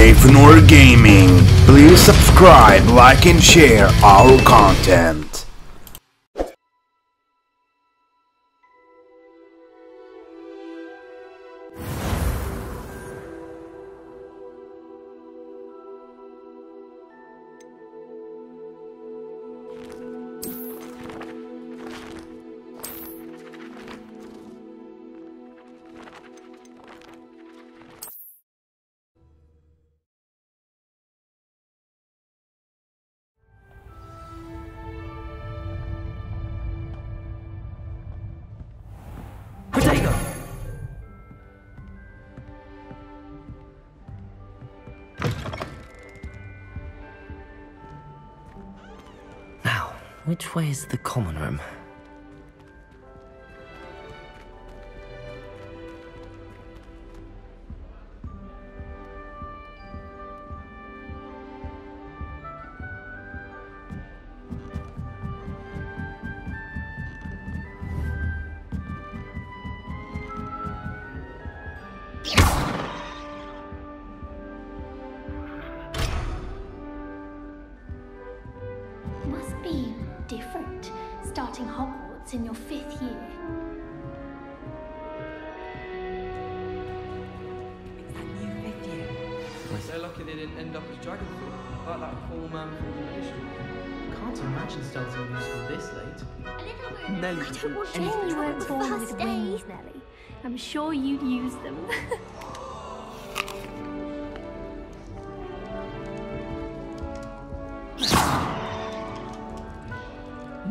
NathanOr Gaming. Please subscribe, like and share our content. Now, which way is the common room? Must be different, starting Hogwarts in your 5th year. It's that new 5th year. They're lucky they didn't end up as Dragonfall, like that poor man from the history. Can't imagine starting new school this late. Nelly, I don't want you weren't born with wings, Nelly. I'm sure you'd use them.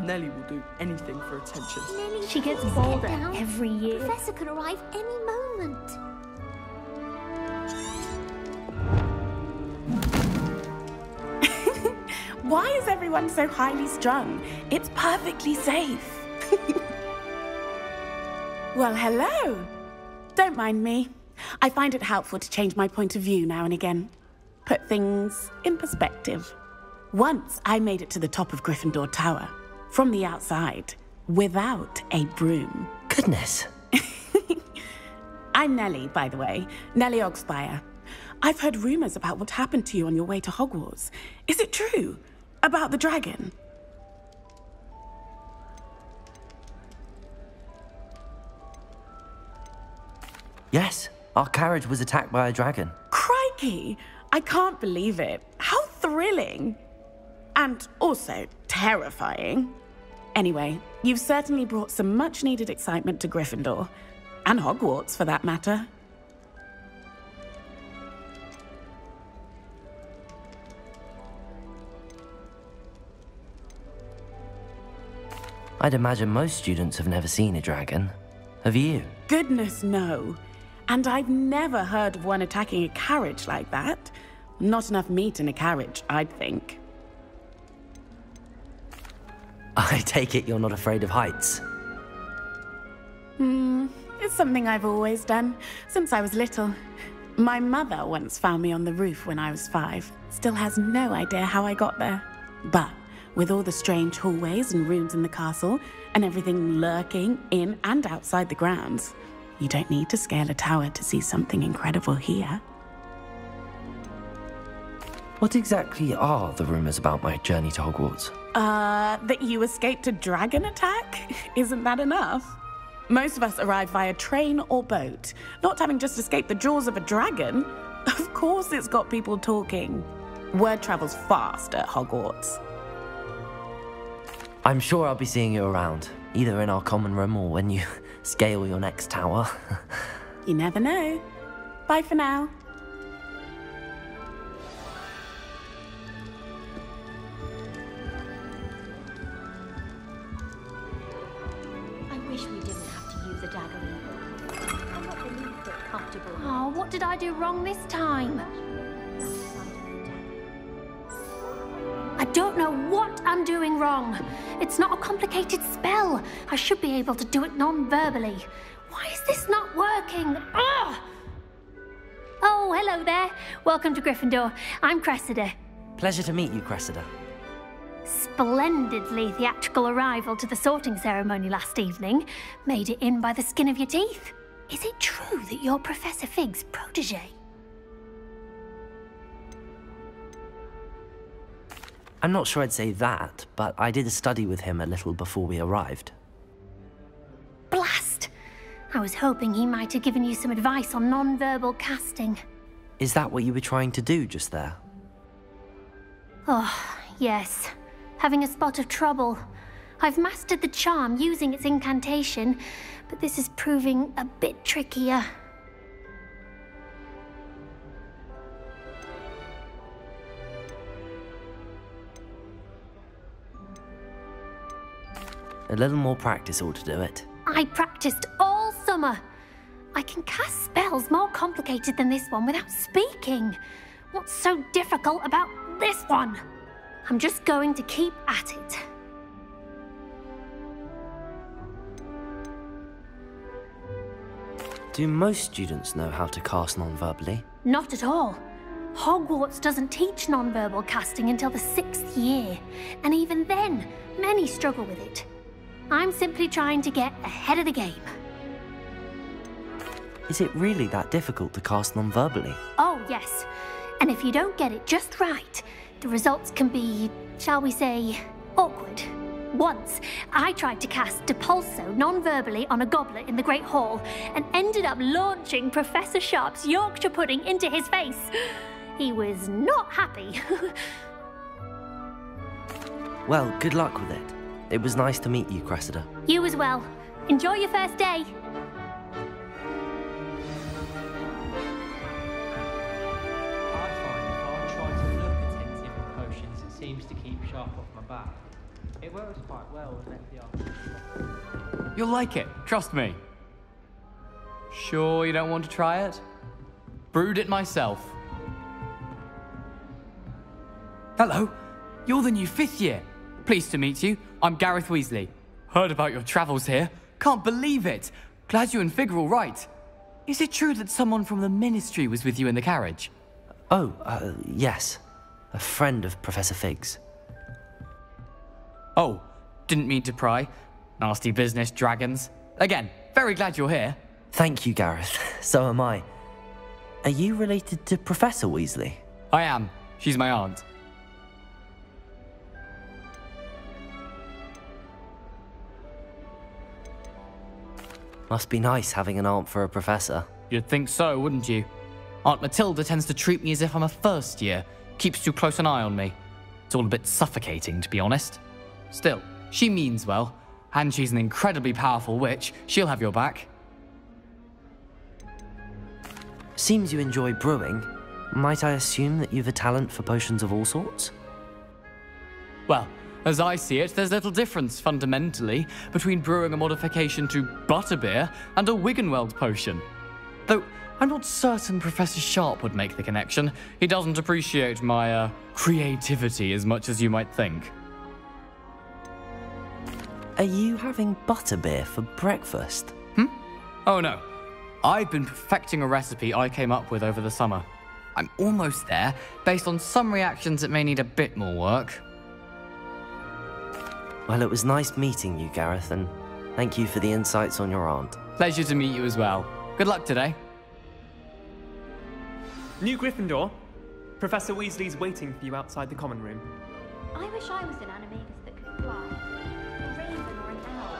Nelly will do anything for attention. Nelly, she gets bolder every year. The professor could arrive any moment. Why is everyone so highly strung? It's perfectly safe. Well, hello. Don't mind me. I find it helpful to change my point of view now and again. Put things in perspective. Once I made it to the top of Gryffindor Tower, from the outside, without a broom. Goodness. I'm Nellie, by the way. Nellie Ogspire. I've heard rumors about what happened to you on your way to Hogwarts. Is it true? About the dragon? Yes, our carriage was attacked by a dragon. Crikey! I can't believe it. How thrilling! And also terrifying. Anyway, you've certainly brought some much-needed excitement to Gryffindor. And Hogwarts, for that matter. I'd imagine most students have never seen a dragon. Have you? Goodness, no. And I've never heard of one attacking a carriage like that. Not enough meat in a carriage, I'd think. I take it you're not afraid of heights. It's something I've always done, since I was little. My mother once found me on the roof when I was 5. Still has no idea how I got there. But with all the strange hallways and rooms in the castle, and everything lurking in and outside the grounds, you don't need to scale a tower to see something incredible here. What exactly are the rumors about my journey to Hogwarts? That you escaped a dragon attack? Isn't that enough? Most of us arrive via train or boat, not having just escaped the jaws of a dragon. Of course it's got people talking. Word travels fast at Hogwarts. I'm sure I'll be seeing you around, either in our common room or when you scale your next tower. You never know. Bye for now. I wish we didn't have to use a dagger. I'm not really that comfortable. Oh, what did I do wrong this time? I don't know what I'm doing wrong. It's not a complicated spell. I should be able to do it non-verbally. Why is this not working? Ugh! Oh, hello there. Welcome to Gryffindor. I'm Cressida. Pleasure to meet you, Cressida. Splendidly theatrical arrival to the sorting ceremony last evening. Made it in by the skin of your teeth. Is it true that you're Professor Fig's protege? I'm not sure I'd say that, but I did a study with him a little before we arrived. Blast! I was hoping he might have given you some advice on non-verbal casting. Is that what you were trying to do just there? Oh, yes. Having a spot of trouble. I've mastered the charm using its incantation, but this is proving a bit trickier. A little more practice ought to do it. I practiced all summer. I can cast spells more complicated than this one without speaking. What's so difficult about this one? I'm just going to keep at it. Do most students know how to cast non-verbally? Not at all. Hogwarts doesn't teach non-verbal casting until the 6th year, and even then, many struggle with it. I'm simply trying to get ahead of the game. Is it really that difficult to cast non-verbally? Oh, yes. And if you don't get it just right, the results can be, shall we say, awkward. Once, I tried to cast Depulso non-verbally on a goblet in the Great Hall and ended up launching Professor Sharp's Yorkshire pudding into his face. He was not happy. Well, good luck with it. It was nice to meet you, Cressida. You as well. Enjoy your first day. I find if I try to look attentive in potions, it seems to keep sharp off my back. It works quite well with FDR. You'll like it, trust me. Sure you don't want to try it? Brewed it myself. Hello, you're the new 5th year. Pleased to meet you. I'm Gareth Weasley. Heard about your travels here. Can't believe it. Glad you and Fig are all right. Is it true that someone from the Ministry was with you in the carriage? Oh, yes. A friend of Professor Fig's. Oh, didn't mean to pry. Nasty business, dragons. Again, very glad you're here. Thank you, Gareth. So am I. Are you related to Professor Weasley? I am. She's my aunt. Must be nice having an aunt for a professor. You'd think so, wouldn't you? Aunt Matilda tends to treat me as if I'm a first year. Keeps too close an eye on me. It's all a bit suffocating, to be honest. Still, she means well. And she's an incredibly powerful witch. She'll have your back. Seems you enjoy brewing. Might I assume that you've a talent for potions of all sorts? Well, as I see it, there's little difference, fundamentally, between brewing a modification to butterbeer and a Wiggenweld potion. Though, I'm not certain Professor Sharp would make the connection. He doesn't appreciate my, creativity as much as you might think. Are you having butterbeer for breakfast? Oh no. I've been perfecting a recipe I came up with over the summer. I'm almost there, based on some reactions that may need a bit more work. Well, it was nice meeting you, Gareth, and thank you for the insights on your aunt. Pleasure to meet you as well. Good luck today. New Gryffindor. Professor Weasley's waiting for you outside the common room. I wish I was an animagus that could fly. A raven or an owl.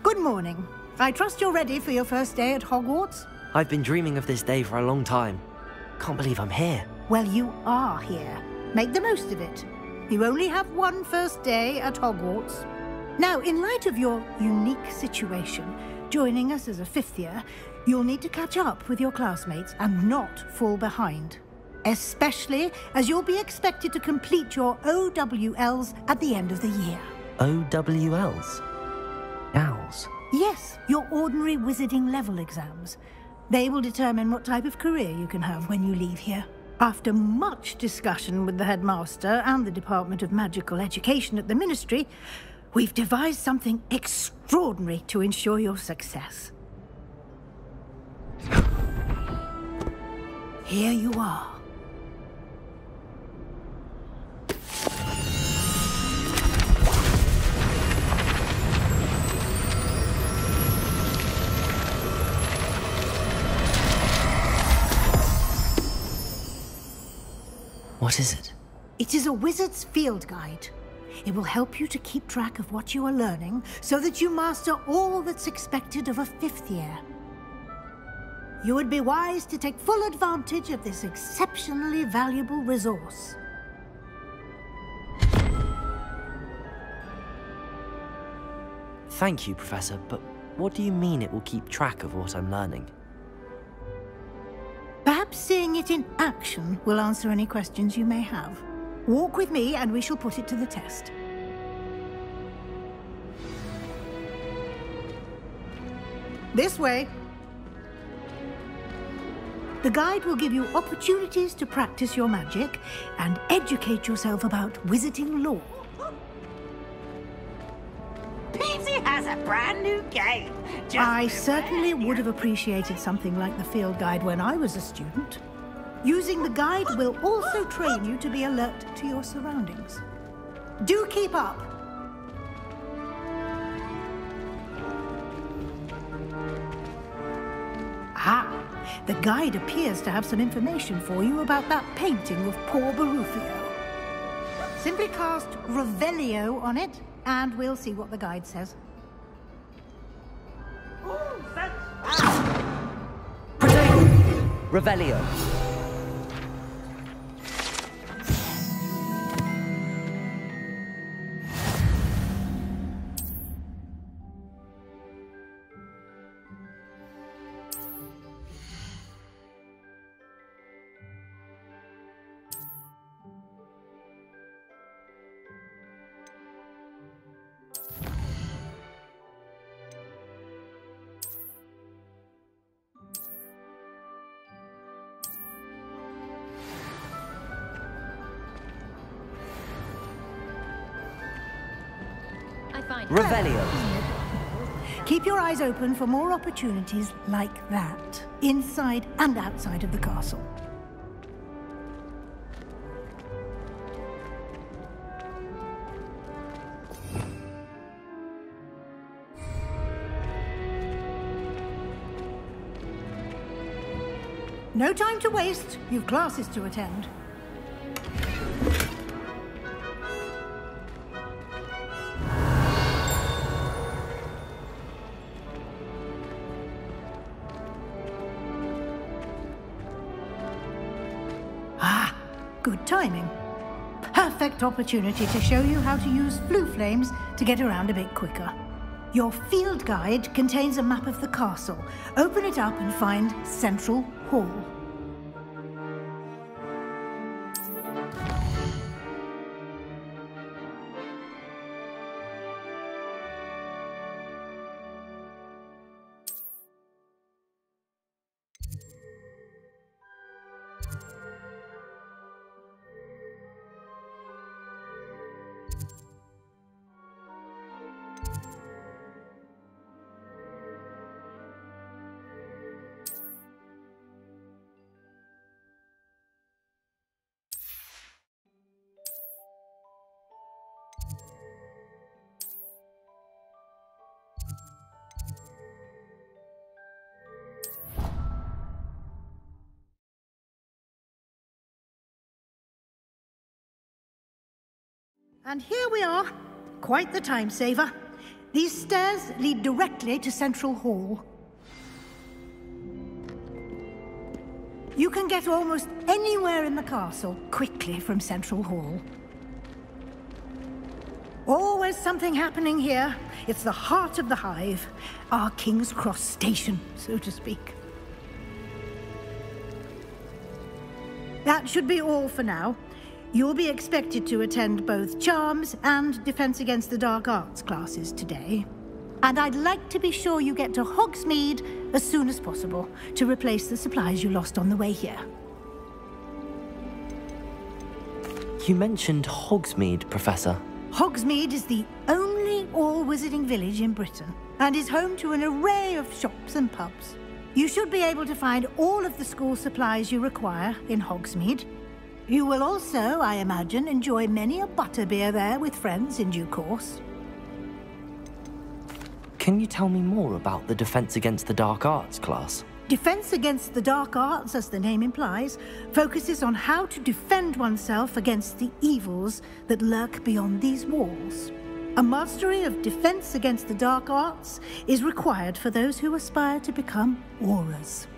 Good morning. I trust you're ready for your first day at Hogwarts? I've been dreaming of this day for a long time. Can't believe I'm here. Well, you are here. Make the most of it. You only have one first day at Hogwarts. Now, in light of your unique situation, joining us as a 5th year, you'll need to catch up with your classmates and not fall behind. Especially as you'll be expected to complete your OWLs at the end of the year. OWLs? Owls? Yes, your ordinary wizarding level exams. They will determine what type of career you can have when you leave here. After much discussion with the headmaster and the Department of Magical Education at the Ministry, we've devised something extraordinary to ensure your success. Here you are. What is it? It is a wizard's field guide. It will help you to keep track of what you are learning so that you master all that's expected of a 5th year. You would be wise to take full advantage of this exceptionally valuable resource. Thank you, Professor, but what do you mean it will keep track of what I'm learning? Perhaps seeing it in action will answer any questions you may have. Walk with me and we shall put it to the test. This way. The guide will give you opportunities to practice your magic and educate yourself about wizarding lore. Peasy has a brand new game. I certainly would have appreciated something like the field guide when I was a student. Using the guide will also train you to be alert to your surroundings. Do keep up! Ah, the guide appears to have some information for you about that painting of poor Barufio. Simply cast Revelio on it, and we'll see what the guide says. Revelio. Revelio. Keep your eyes open for more opportunities like that, inside and outside of the castle. No time to waste. You've classes to attend. Good timing. Perfect opportunity to show you how to use flue flames to get around a bit quicker. Your field guide contains a map of the castle. Open it up and find Central Hall. And here we are. Quite the time saver. These stairs lead directly to Central Hall. You can get almost anywhere in the castle quickly from Central Hall. Always something happening here. It's the heart of the hive. Our King's Cross station, so to speak. That should be all for now. You'll be expected to attend both Charms and Defense Against the Dark Arts classes today. And I'd like to be sure you get to Hogsmeade as soon as possible to replace the supplies you lost on the way here. You mentioned Hogsmeade, Professor. Hogsmeade is the only all-wizarding village in Britain and is home to an array of shops and pubs. You should be able to find all of the school supplies you require in Hogsmeade. You will also, I imagine, enjoy many a butterbeer there with friends in due course. Can you tell me more about the Defense Against the Dark Arts class? Defense against the dark arts, as the name implies, focuses on how to defend oneself against the evils that lurk beyond these walls. A mastery of defense against the dark arts is required for those who aspire to become Aurors.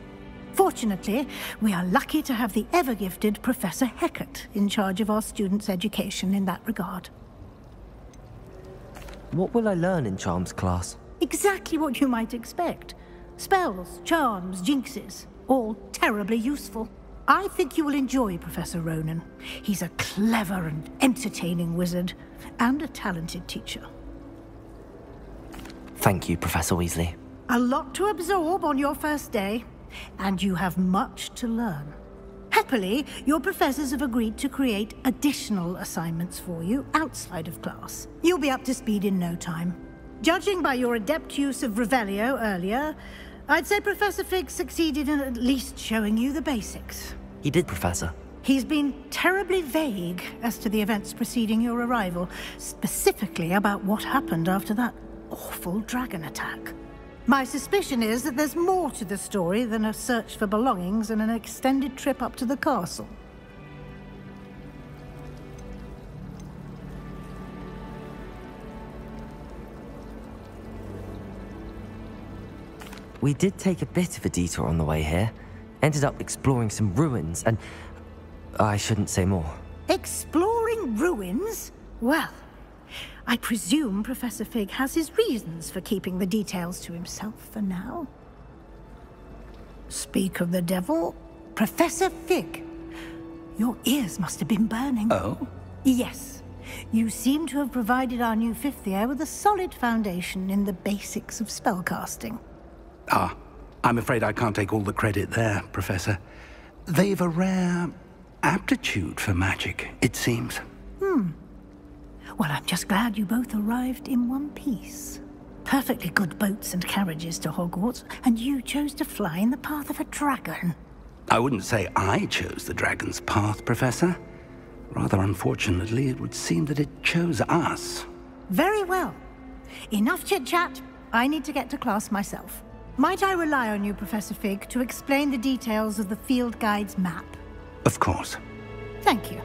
Fortunately, we are lucky to have the ever-gifted Professor Hecat in charge of our students' education in that regard. What will I learn in Charms class? Exactly what you might expect. Spells, charms, jinxes, all terribly useful. I think you will enjoy Professor Ronan. He's a clever and entertaining wizard, and a talented teacher. Thank you, Professor Weasley. A lot to absorb on your first day, and you have much to learn. Happily, your professors have agreed to create additional assignments for you outside of class. You'll be up to speed in no time. Judging by your adept use of Revelio earlier, I'd say Professor Fig succeeded in at least showing you the basics. He did, Professor. He's been terribly vague as to the events preceding your arrival, specifically about what happened after that awful dragon attack. My suspicion is that there's more to the story than a search for belongings and an extended trip up to the castle. We did take a bit of a detour on the way here. Ended up exploring some ruins, and I shouldn't say more. Exploring ruins? Well, I presume Professor Fig has his reasons for keeping the details to himself for now. Speak of the devil, Professor Fig. Your ears must have been burning. Oh? Yes. You seem to have provided our new fifth year with a solid foundation in the basics of spellcasting. Ah, I'm afraid I can't take all the credit there, Professor. They've a rare aptitude for magic, it seems. Well, I'm just glad you both arrived in one piece. Perfectly good boats and carriages to Hogwarts, and you chose to fly in the path of a dragon. I wouldn't say I chose the dragon's path, Professor. Rather unfortunately, it would seem that it chose us. Very well. Enough chit-chat. I need to get to class myself. Might I rely on you, Professor Fig, to explain the details of the field guide's map? Of course. Thank you.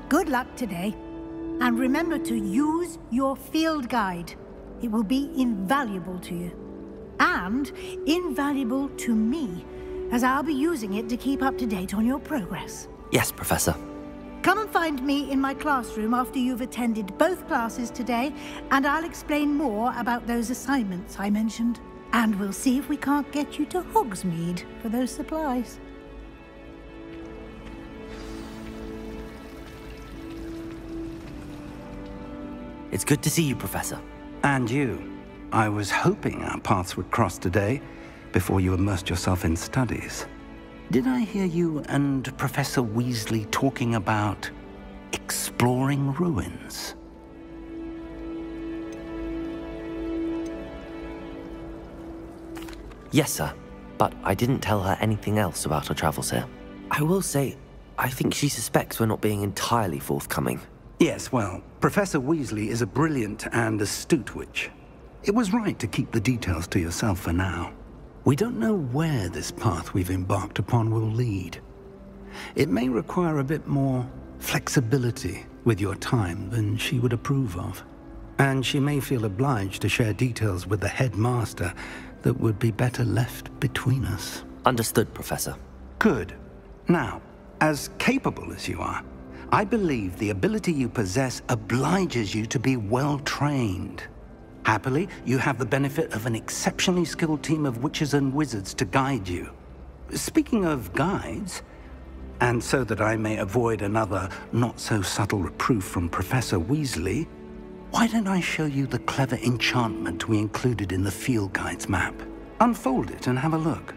Good luck today. And remember to use your field guide. It will be invaluable to you. And invaluable to me, as I'll be using it to keep up to date on your progress. Yes, Professor. Come and find me in my classroom after you've attended both classes today, and I'll explain more about those assignments I mentioned. And we'll see if we can't get you to Hogsmeade for those supplies. It's good to see you, Professor. And you. I was hoping our paths would cross today, before you immersed yourself in studies. Did I hear you and Professor Weasley talking about exploring ruins? Yes, sir. But I didn't tell her anything else about her travels here. I will say, I think she suspects we're not being entirely forthcoming. Yes, well, Professor Weasley is a brilliant and astute witch. It was right to keep the details to yourself for now. We don't know where this path we've embarked upon will lead. It may require a bit more flexibility with your time than she would approve of. And she may feel obliged to share details with the headmaster that would be better left between us. Understood, Professor. Good. Now, as capable as you are, I believe the ability you possess obliges you to be well trained. Happily, you have the benefit of an exceptionally skilled team of witches and wizards to guide you. Speaking of guides, and so that I may avoid another not-so-subtle reproof from Professor Weasley, why don't I show you the clever enchantment we included in the field guide's map? Unfold it and have a look.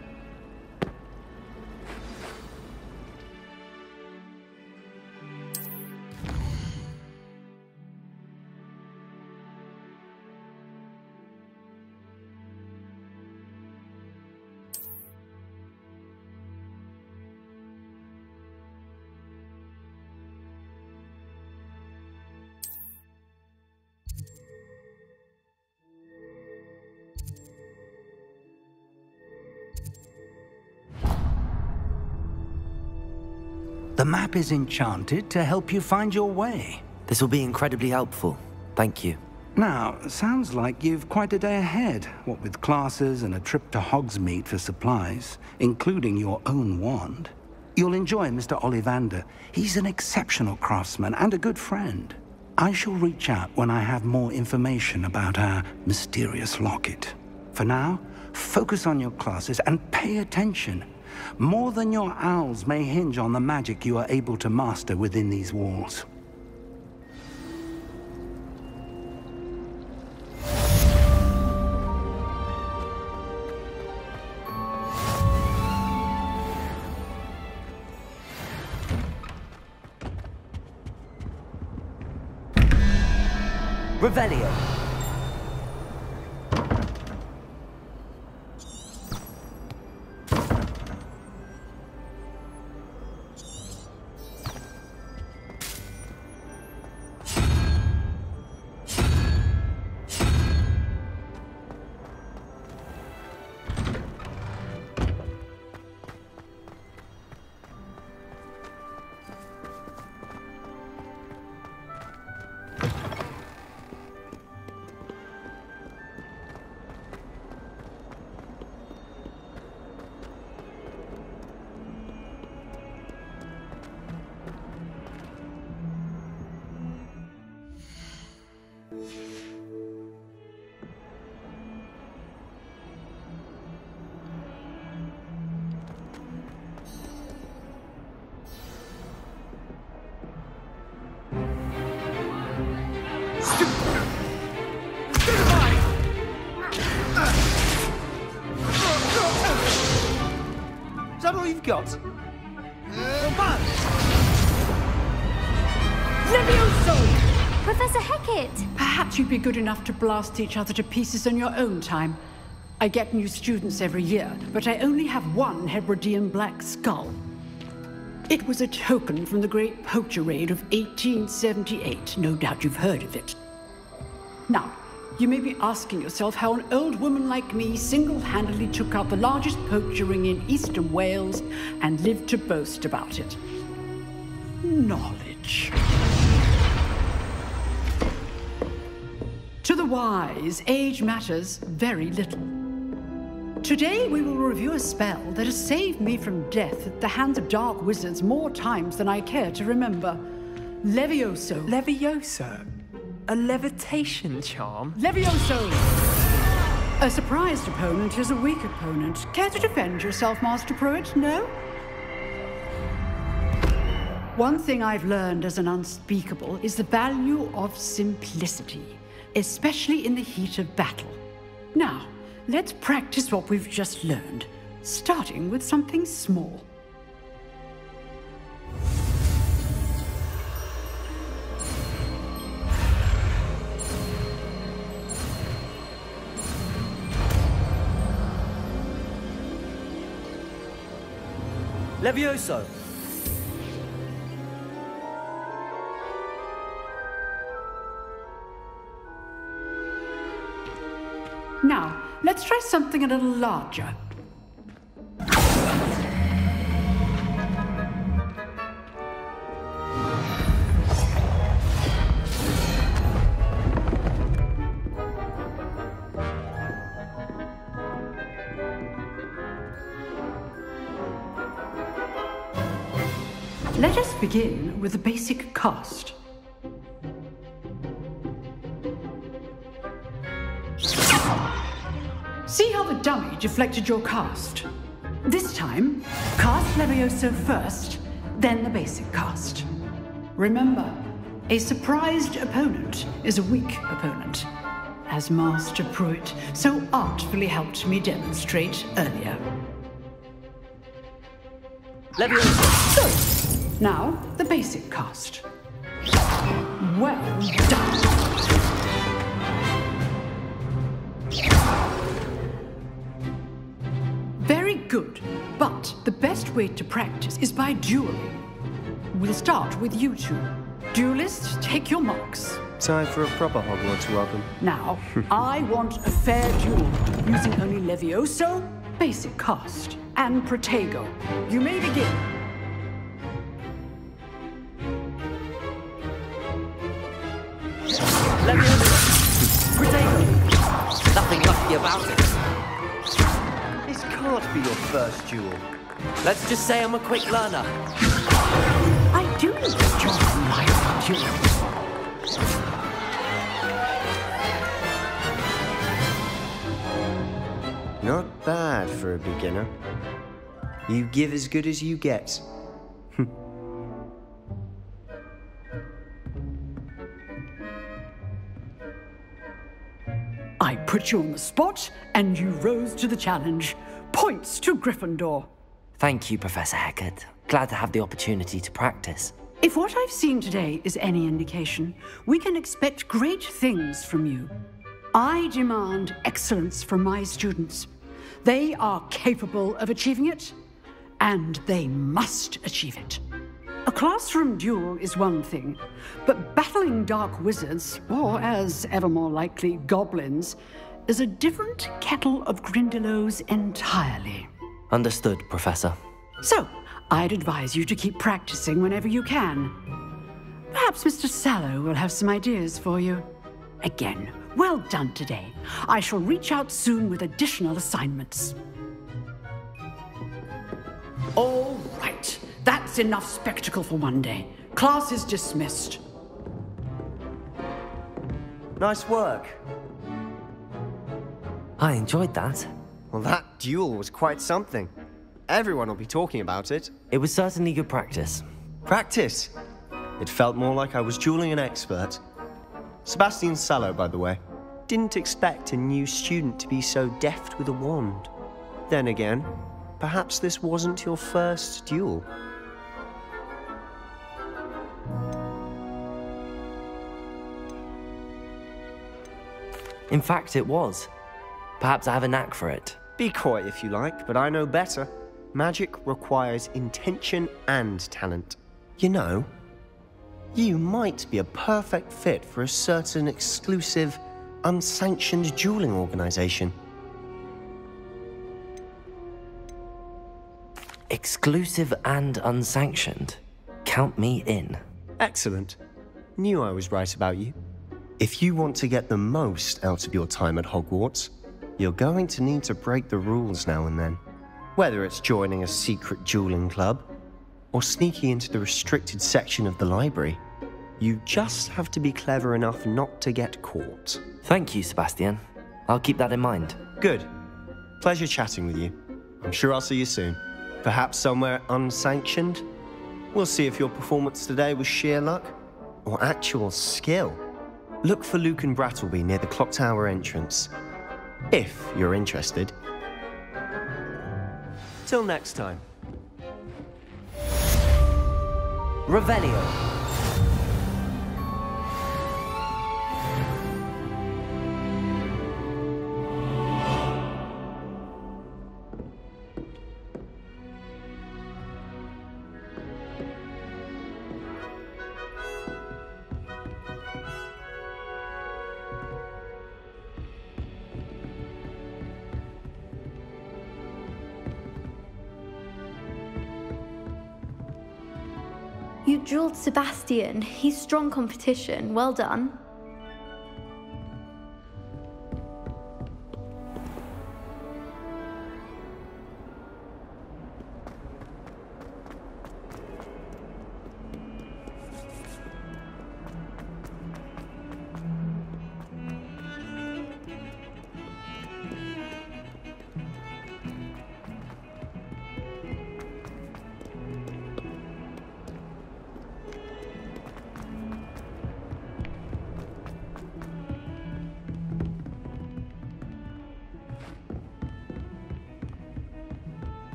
The map is enchanted to help you find your way. This will be incredibly helpful. Thank you. Now, sounds like you've quite a day ahead, what with classes and a trip to Hogsmeade for supplies, including your own wand. You'll enjoy Mr. Ollivander. He's an exceptional craftsman and a good friend. I shall reach out when I have more information about our mysterious locket. For now, focus on your classes and pay attention. More than your owls may hinge on the magic you are able to master within these walls. Revelio. Is that all you've got? Levioso! Professor Hecat! Perhaps you'd be good enough to blast each other to pieces on your own time. I get new students every year, but I only have one Hebridean black skull. It was a token from the Great Poacher Raid of 1878. No doubt you've heard of it. Now, you may be asking yourself how an old woman like me single-handedly took out the largest poacher ring in eastern Wales and lived to boast about it. Knowledge. To the wise, age matters very little. Today we will review a spell that has saved me from death at the hands of dark wizards more times than I care to remember. Levioso. Levioso? A levitation charm? Levioso! A surprised opponent is a weak opponent. Care to defend yourself, Master Pruitt? No? One thing I've learned as an unspeakable is the value of simplicity, especially in the heat of battle. Now, let's practice what we've just learned, starting with something small. Levioso! Now, let's try something a little larger. Let us begin with the basic cast. See how the dummy deflected your cast? This time, cast Levioso first, then the basic cast. Remember, a surprised opponent is a weak opponent, as Master Pruitt so artfully helped me demonstrate earlier. Levioso! Good. Now, the basic cast. Well done. Very good, but the best way to practice is by dueling. We'll start with you two. Duelists, take your marks. Time for a proper Hogwarts welcome. Now, I want a fair duel, using only Levioso, basic cast, and Protego. You may begin. happy about it. This can't be your first duel. Let's just say I'm a quick learner. I do enjoy my duels. Not bad for a beginner. You give as good as you get. I put you on the spot, and you rose to the challenge. Points to Gryffindor. Thank you, Professor Hecat. Glad to have the opportunity to practice. If what I've seen today is any indication, we can expect great things from you. I demand excellence from my students. They are capable of achieving it, and they must achieve it. A classroom duel is one thing, but battling dark wizards, or as ever more likely, goblins, is a different kettle of Grindylows entirely. Understood, Professor. So, I'd advise you to keep practicing whenever you can. Perhaps Mr. Sallow will have some ideas for you. Again, well done today. I shall reach out soon with additional assignments. All right. That's enough spectacle for one day. Class is dismissed. Nice work. I enjoyed that. Well, that duel was quite something. Everyone will be talking about it. It was certainly good practice. Practice? It felt more like I was dueling an expert. Sebastian Sallow, by the way. Didn't expect a new student to be so deft with a wand. Then again, perhaps this wasn't your first duel. In fact, it was. Perhaps I have a knack for it. Be coy if you like, but I know better. Magic requires intention and talent. You know, you might be a perfect fit for a certain exclusive, unsanctioned dueling organization. Exclusive and unsanctioned? Count me in. Excellent. Knew I was right about you. If you want to get the most out of your time at Hogwarts, you're going to need to break the rules now and then. Whether it's joining a secret dueling club, or sneaking into the restricted section of the library, you just have to be clever enough not to get caught. Thank you, Sebastian. I'll keep that in mind. Good. Pleasure chatting with you. I'm sure I'll see you soon. Perhaps somewhere unsanctioned? We'll see if your performance today was sheer luck, or actual skill. Look for Luke and Brattleby near the Clock Tower entrance, if you're interested. Till next time. Revelio. You dueled Sebastian. He's strong competition. Well done.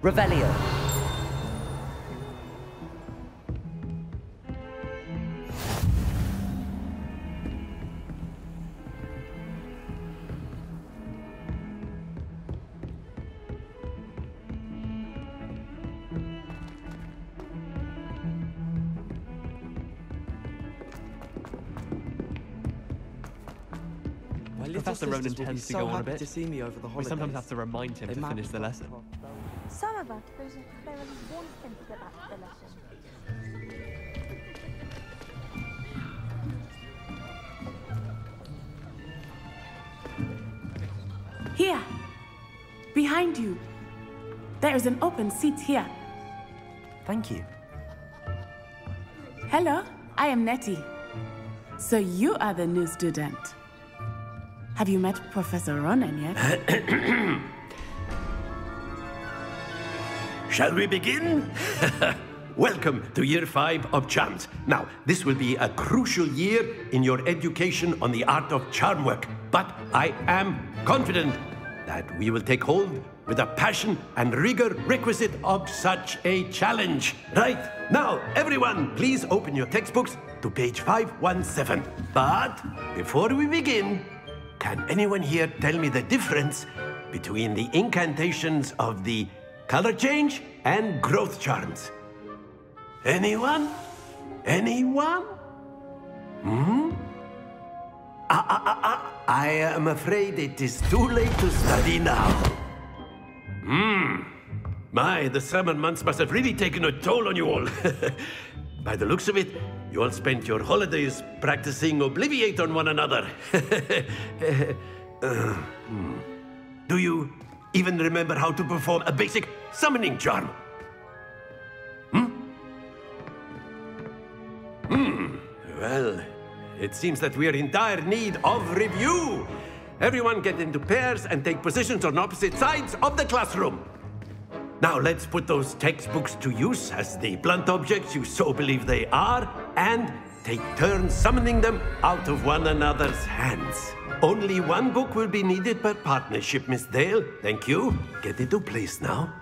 Revelio. Professor Ronan tends to go on a bit. To see me over the holidays. We sometimes have to remind him to finish the lesson. Some of us don't necessarily want him to go back to the lesson. Here. Behind you. There is an open seat here. Thank you. Hello, I am Nettie. So you are the new student. Have you met Professor Ronan yet? Shall we begin? Welcome to Year 5 of Charms. Now, this will be a crucial year in your education on the art of charm work. But I am confident that we will take hold with the passion and rigor requisite of such a challenge. Right, now, everyone, please open your textbooks to page 517. But before we begin, can anyone here tell me the difference between the incantations of the color change and growth charms? Anyone? Anyone? I am afraid it is too late to study now. My, the summer months must have really taken a toll on you all. By the looks of it, you all spent your holidays practicing Obliviate on one another. Do you even remember how to perform a basic summoning charm? Well, it seems that we are in dire need of review. Everyone get into pairs and take positions on opposite sides of the classroom. Now let's put those textbooks to use as the blunt objects you so believe they are, and take turns summoning them out of one another's hands. Only one book will be needed per partnership, Miss Dale. Thank you. Get into place now.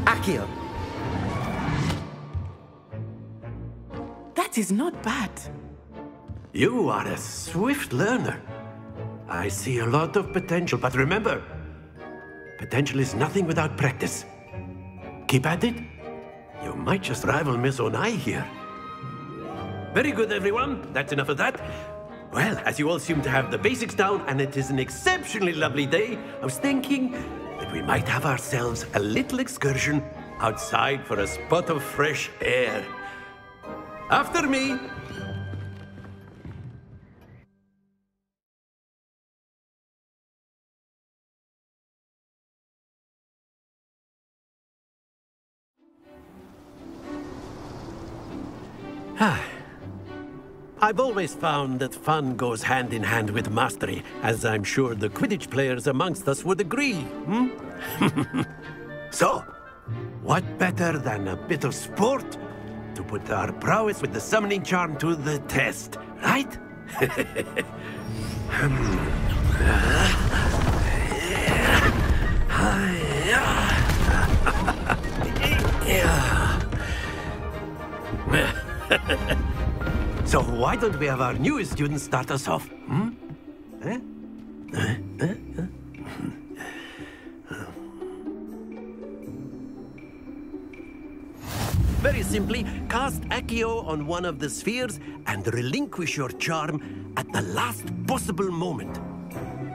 Accio. That is not bad. You are a swift learner. I see a lot of potential, but remember, potential is nothing without practice. Keep at it. You might just rival Miss Onai here. Very good, everyone. That's enough of that. Well, as you all seem to have the basics down, and it is an exceptionally lovely day, I was thinking that we might have ourselves a little excursion outside for a spot of fresh air. After me. I've always found that fun goes hand in hand with mastery, as I'm sure the Quidditch players amongst us would agree, So, what better than a bit of sport to put our prowess with the summoning charm to the test, right? So why don't we have our newest student start us off? Very simply, cast Accio on one of the spheres and relinquish your charm at the last possible moment.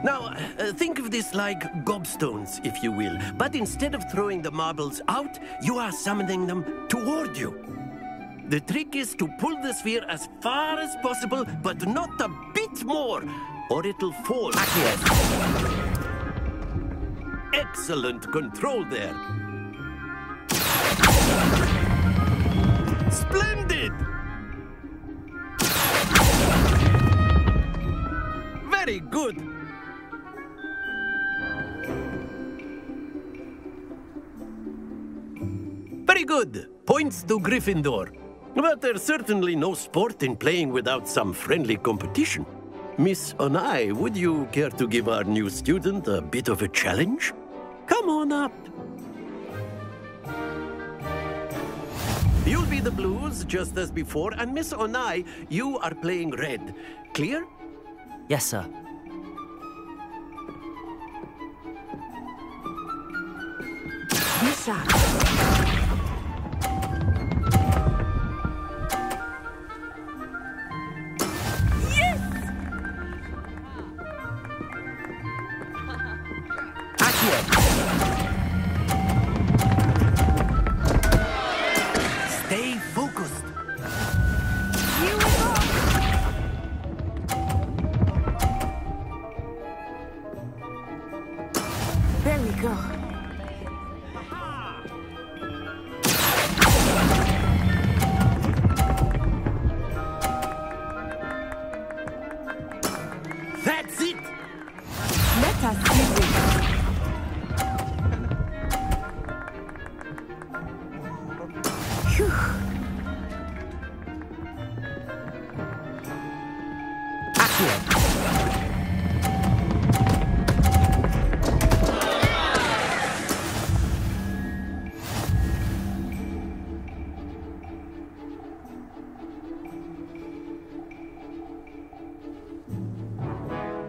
Now, think of this like gobstones, if you will, but instead of throwing the marbles out, you are summoning them toward you. The trick is to pull the sphere as far as possible, but not a bit more, or it'll fall. Excellent control there. Splendid! Very good. Very good. Points to Gryffindor. But there's certainly no sport in playing without some friendly competition. Miss Onai, would you care to give our new student a bit of a challenge? Come on up. You'll be the blues, just as before, and Miss Onai, you are playing red. Clear? Yes, sir. Yes, sir. Stay focused. There we go. That's it. Let us see this. Phew.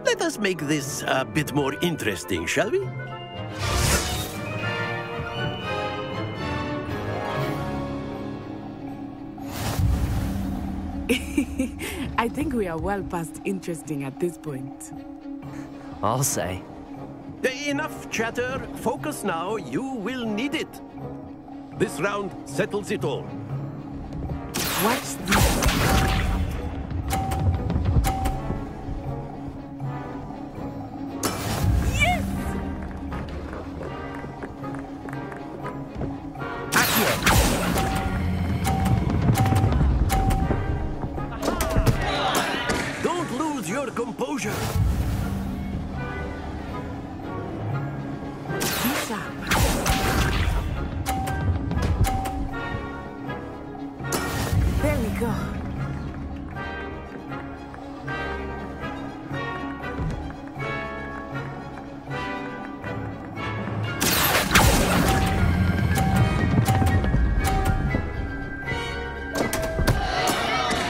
Let us make this a bit more interesting, shall we? I think we are well past interesting at this point. I'll say. Enough chatter. Focus now. You will need it. This round settles it all. Watch this. Composure. There we go.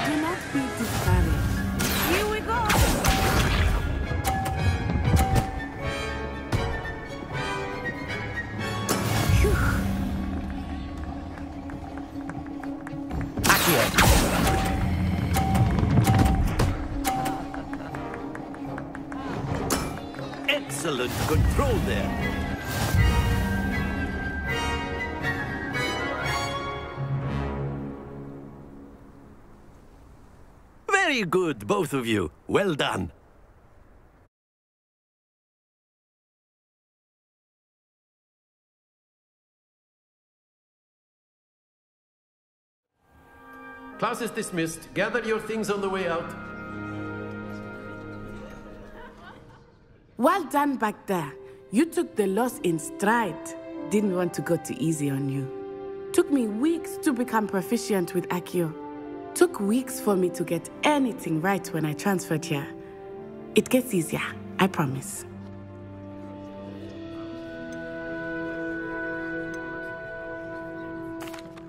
Do not be discouraged. Here we go. Excellent control there. Very good, both of you. Well done. Class is dismissed. Gather your things on the way out. Well done back there. You took the loss in stride. Didn't want to go too easy on you. Took me weeks to become proficient with Accio. Took weeks for me to get anything right when I transferred here. It gets easier, I promise.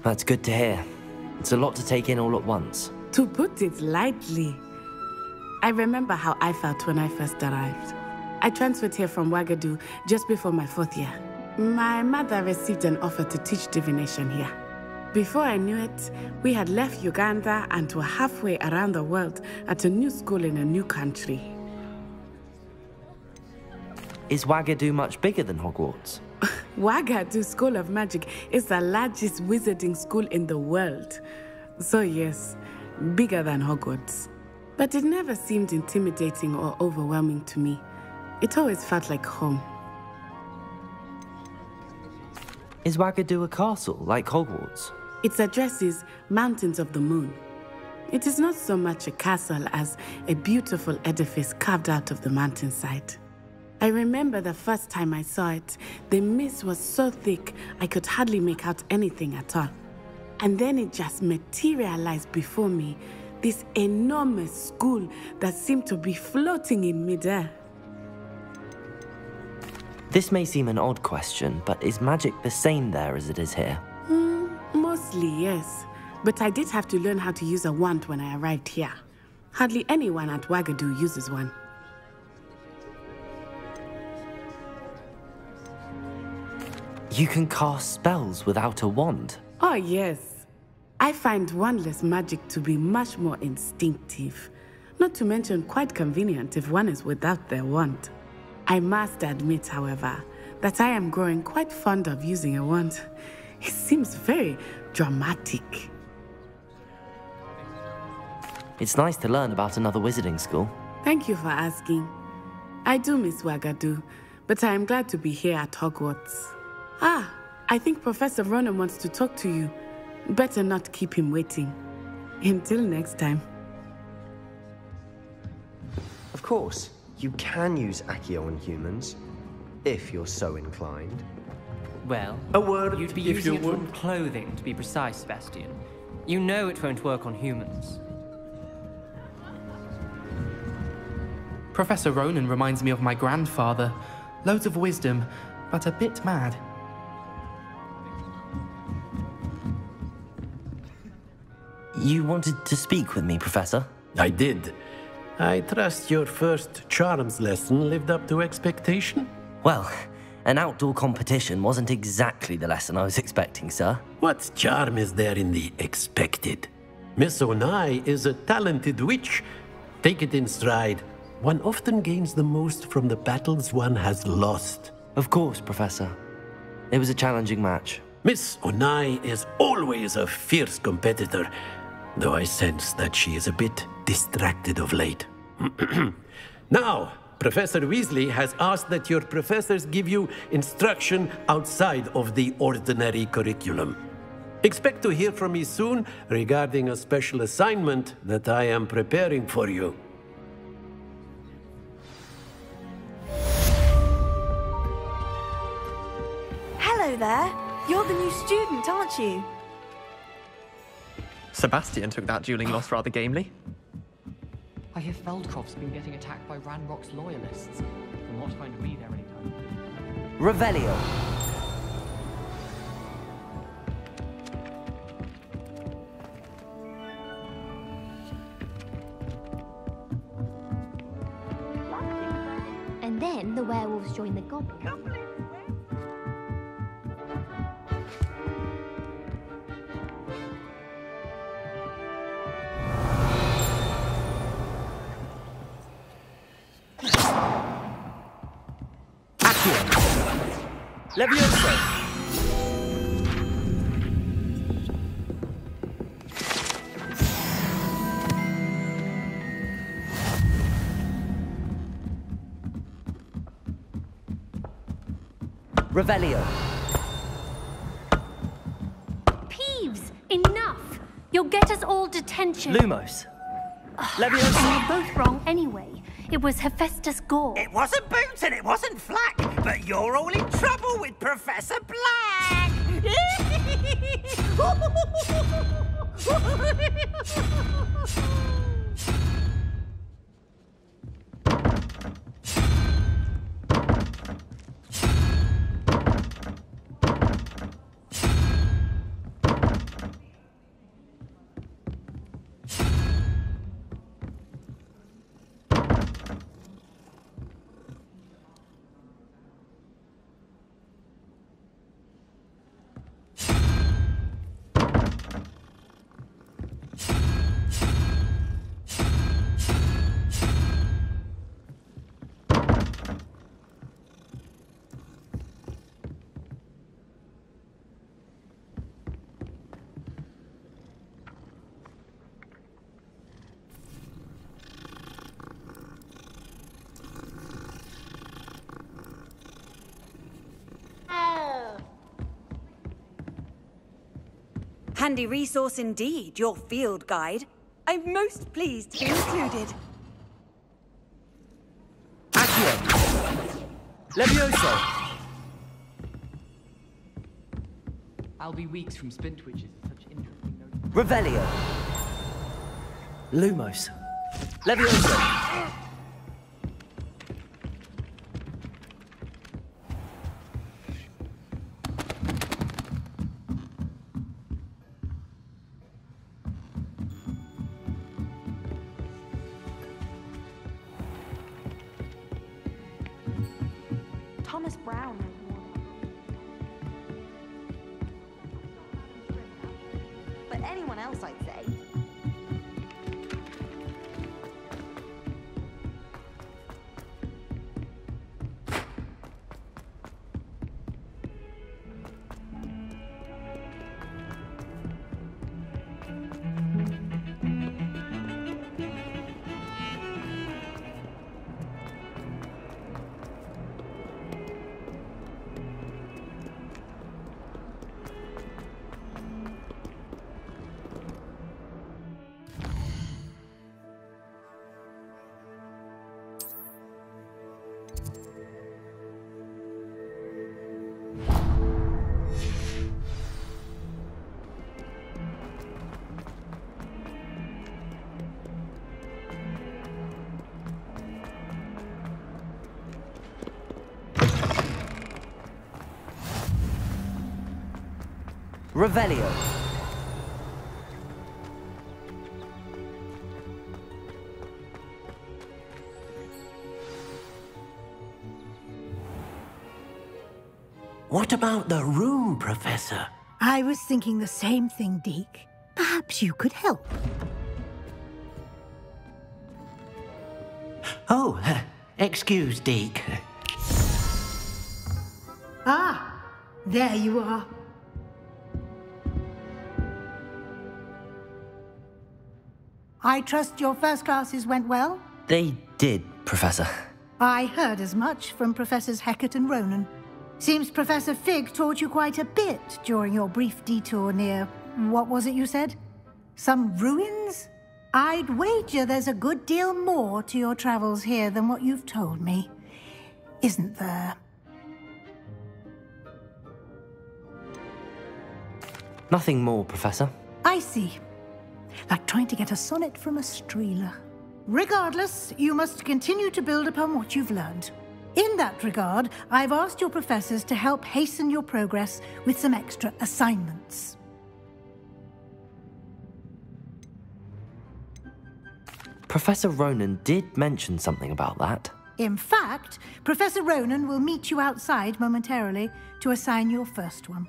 That's good to hear. It's a lot to take in all at once. To put it lightly, I remember how I felt when I first arrived. I transferred here from Wagadu just before my 4th year. My mother received an offer to teach divination here. Before I knew it, we had left Uganda and were halfway around the world at a new school in a new country. Is Wagadu much bigger than Hogwarts? Wagadu School of Magic is the largest wizarding school in the world. So yes, bigger than Hogwarts. But it never seemed intimidating or overwhelming to me. It always felt like home. Is Wagadu a castle, like Hogwarts? Its address is Mountains of the Moon. It is not so much a castle as a beautiful edifice carved out of the mountainside. I remember the first time I saw it, the mist was so thick I could hardly make out anything at all. And then it just materialized before me, this enormous school that seemed to be floating in midair. This may seem an odd question, but is magic the same there as it is here? Mostly, yes. But I did have to learn how to use a wand when I arrived here. Hardly anyone at Wagadu uses one. You can cast spells without a wand? Oh, yes. I find wandless magic to be much more instinctive. Not to mention quite convenient if one is without their wand. I must admit, however, that I am growing quite fond of using a wand. It seems very dramatic. It's nice to learn about another wizarding school. Thank you for asking. I do miss Wagadu, but I am glad to be here at Hogwarts. Ah, I think Professor Ronan wants to talk to you. Better not keep him waiting. Until next time. Of course, you can use Accio on humans, if you're so inclined. Well, a word you'd be if using you it would. on clothing, to be precise, Sebastian. You know it won't work on humans. Professor Ronan reminds me of my grandfather. Loads of wisdom, but a bit mad. You wanted to speak with me, Professor? I did. I trust your first charms lesson lived up to expectation? Well, an outdoor competition wasn't exactly the lesson I was expecting, sir. What charm is there in the expected? Miss Onai is a talented witch. Take it in stride. One often gains the most from the battles one has lost. Of course, Professor. It was a challenging match. Miss Onai is always a fierce competitor, though I sense that she is a bit distracted of late. Now, Professor Weasley has asked that your professors give you instruction outside of the ordinary curriculum. Expect to hear from me soon regarding a special assignment that I am preparing for you. Hello there. You're the new student, aren't you? Sebastian took that dueling loss rather gamely. I hear Feldcroft's been getting attacked by Ranrock's loyalists. I'm not going to be there anytime. Revelio. And then the werewolves join the goblins. Levioso! Revelio! Peeves! Enough! You'll get us all detention. Lumos! Levioso! You're both wrong anyway. It was Hephaestus Gore. It wasn't Boots and it wasn't Flack, but you're all in trouble with Professor Black! Handy resource indeed, your field guide. I'm most pleased to be included. Accio! Levioso! I'll be weeks from Splintwitches at such interesting notes. Revelio! Lumos! Levioso! Thomas Brown knows more. But anyone else, I'd say. Revelio. What about the room, Professor? I was thinking the same thing, Deke. Perhaps you could help. Oh, excuse, Deke. Ah, there you are. I trust your first classes went well? They did, Professor. I heard as much from Professors Hecat and Ronan. Seems Professor Fig taught you quite a bit during your brief detour near... what was it you said? Some ruins? I'd wager there's a good deal more to your travels here than what you've told me. Isn't there? Nothing more, Professor. I see. Like trying to get a sonnet from a streeler. Regardless, you must continue to build upon what you've learned. In that regard, I've asked your professors to help hasten your progress with some extra assignments. Professor Ronan did mention something about that. In fact, Professor Ronan will meet you outside momentarily to assign your first one.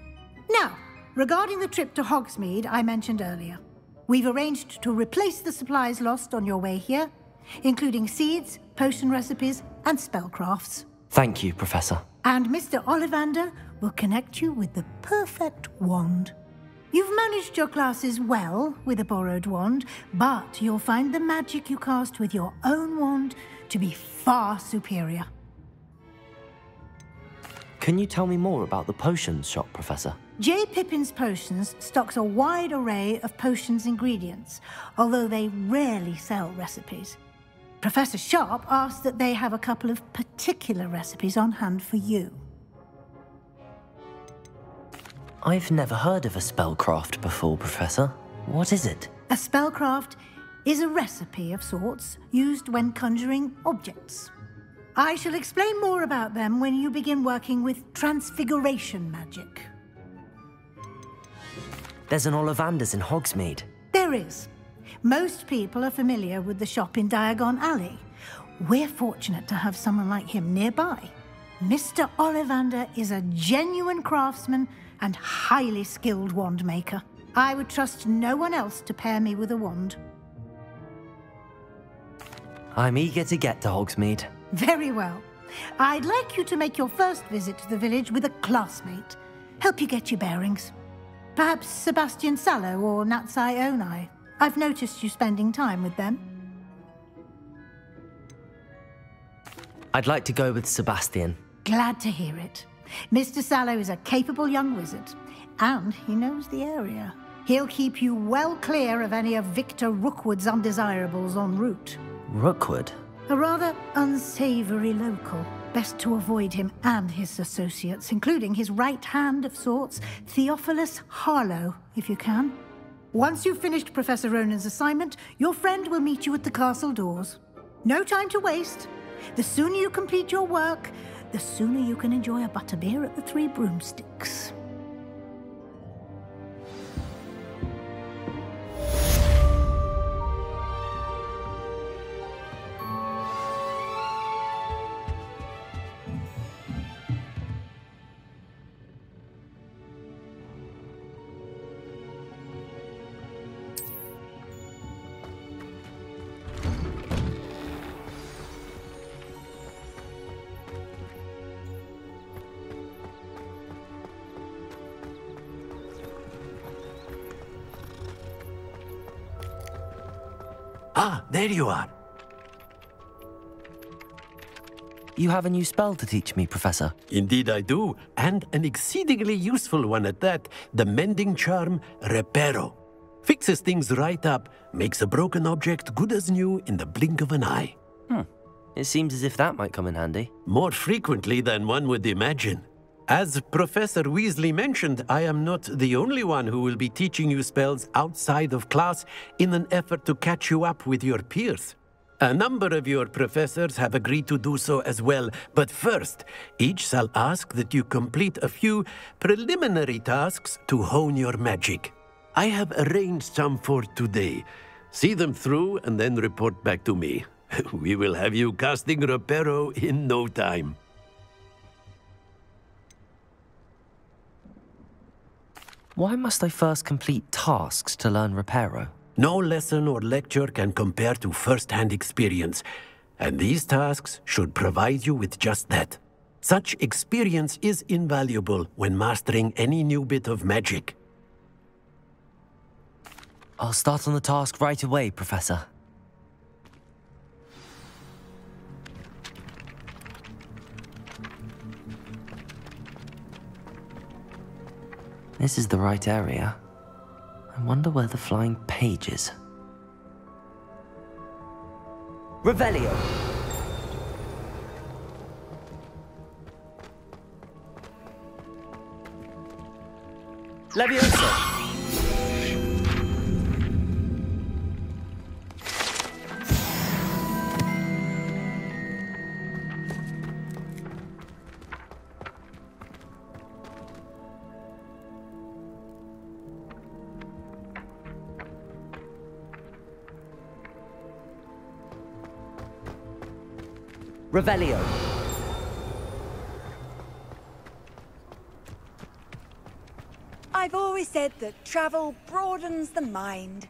Now, regarding the trip to Hogsmeade I mentioned earlier, we've arranged to replace the supplies lost on your way here, including seeds, potion recipes, and spellcrafts. Thank you, Professor. And Mr. Ollivander will connect you with the perfect wand. You've managed your classes well with a borrowed wand, but you'll find the magic you cast with your own wand to be far superior. Can you tell me more about the potions shop, Professor? J. Pippin's Potions stocks a wide array of potions ingredients, although they rarely sell recipes. Professor Sharp asked that they have a couple of particular recipes on hand for you. I've never heard of a spellcraft before, Professor. What is it? A spellcraft is a recipe of sorts used when conjuring objects. I shall explain more about them when you begin working with transfiguration magic. There's an Ollivander's in Hogsmeade. There is. Most people are familiar with the shop in Diagon Alley. We're fortunate to have someone like him nearby. Mr. Ollivander is a genuine craftsman and highly skilled wand maker. I would trust no one else to pair me with a wand. I'm eager to get to Hogsmeade. Very well. I'd like you to make your first visit to the village with a classmate. Help you get your bearings. Perhaps Sebastian Sallow or Natsai Onai. I've noticed you spending time with them. I'd like to go with Sebastian. Glad to hear it. Mr. Sallow is a capable young wizard, and he knows the area. He'll keep you well clear of any of Victor Rookwood's undesirables en route. Rookwood? A rather unsavory local. Best to avoid him and his associates, including his right hand of sorts, Theophilus Harlow, if you can. Once you've finished Professor Ronan's assignment, your friend will meet you at the castle doors. No time to waste. The sooner you complete your work, the sooner you can enjoy a butterbeer at the Three Broomsticks. Ah, there you are. You have a new spell to teach me, Professor. Indeed I do, and an exceedingly useful one at that. The mending charm, Reparo. Fixes things right up, makes a broken object good as new in the blink of an eye. It seems as if that might come in handy. More frequently than one would imagine. As Professor Weasley mentioned, I am not the only one who will be teaching you spells outside of class in an effort to catch you up with your peers. A number of your professors have agreed to do so as well, but first, each shall ask that you complete a few preliminary tasks to hone your magic. I have arranged some for today. See them through and then report back to me. We will have you casting Reparo in no time. Why must I first complete tasks to learn Reparo? No lesson or lecture can compare to first-hand experience, and these tasks should provide you with just that. Such experience is invaluable when mastering any new bit of magic. I'll start on the task right away, Professor. This is the right area. I wonder where the flying page is. Revelio! Levioso! Revelio. I've always said that travel broadens the mind.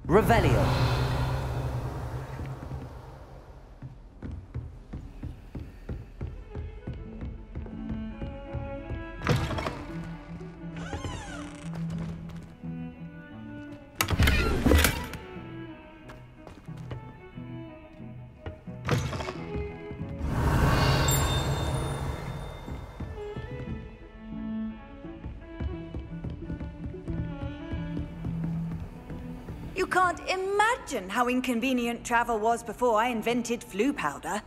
Revelio. You can't imagine how inconvenient travel was before I invented flu powder.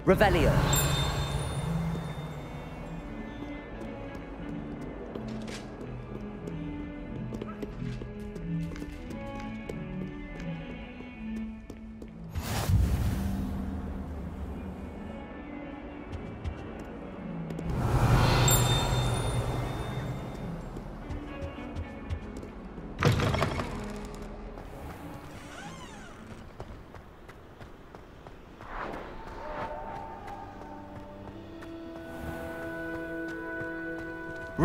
Revelio.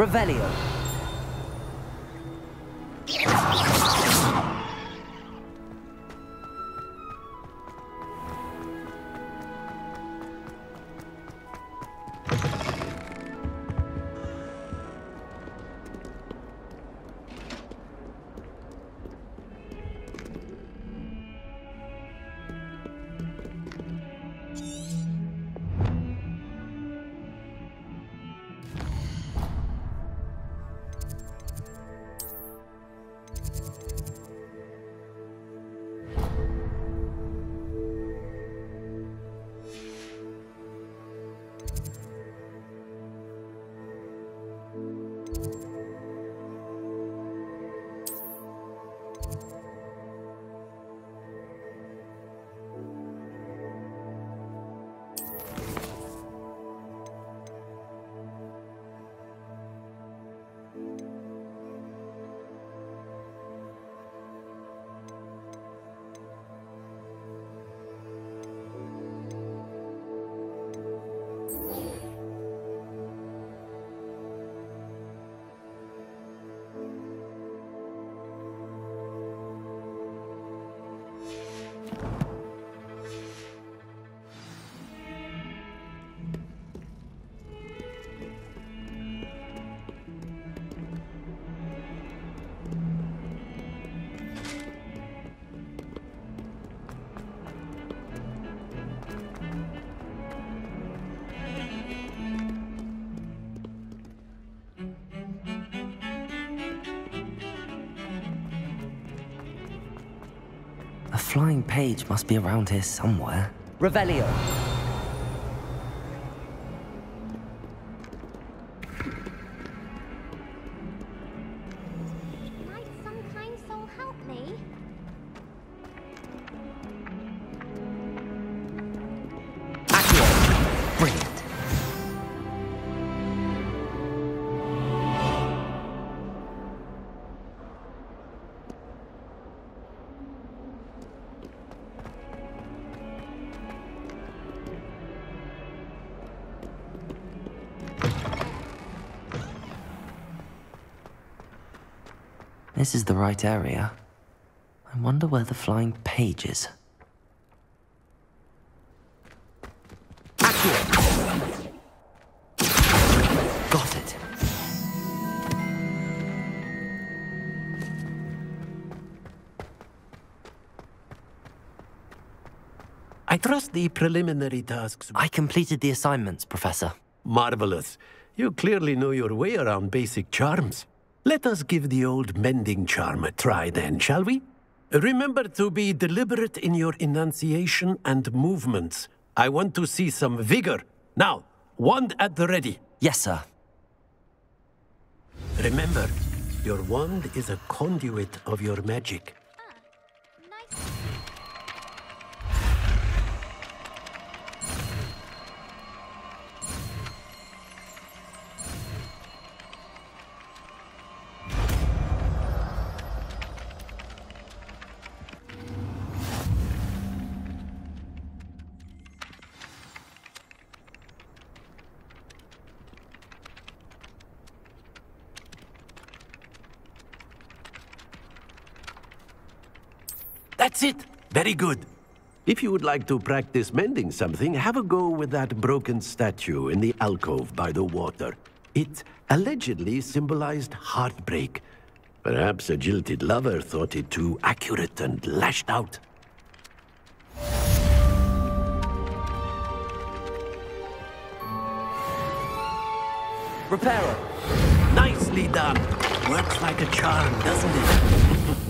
Revelio. A flying page must be around here somewhere. Revelio. Might some kind soul help me? Accio. Brilliant. This is the right area. I wonder where the flying page is. Accio! Got it. I trust the preliminary tasks. I completed the assignments, Professor. Marvelous. You clearly know your way around basic charms. Let us give the old mending charm a try then, shall we? Remember to be deliberate in your enunciation and movements. I want to see some vigor. Now, wand at the ready. Yes, sir. Remember, your wand is a conduit of your magic. That's it! Very good. If you would like to practice mending something, have a go with that broken statue in the alcove by the water. It allegedly symbolized heartbreak. Perhaps a jilted lover thought it too accurate and lashed out. Reparo. Nicely done. Works like a charm, doesn't it?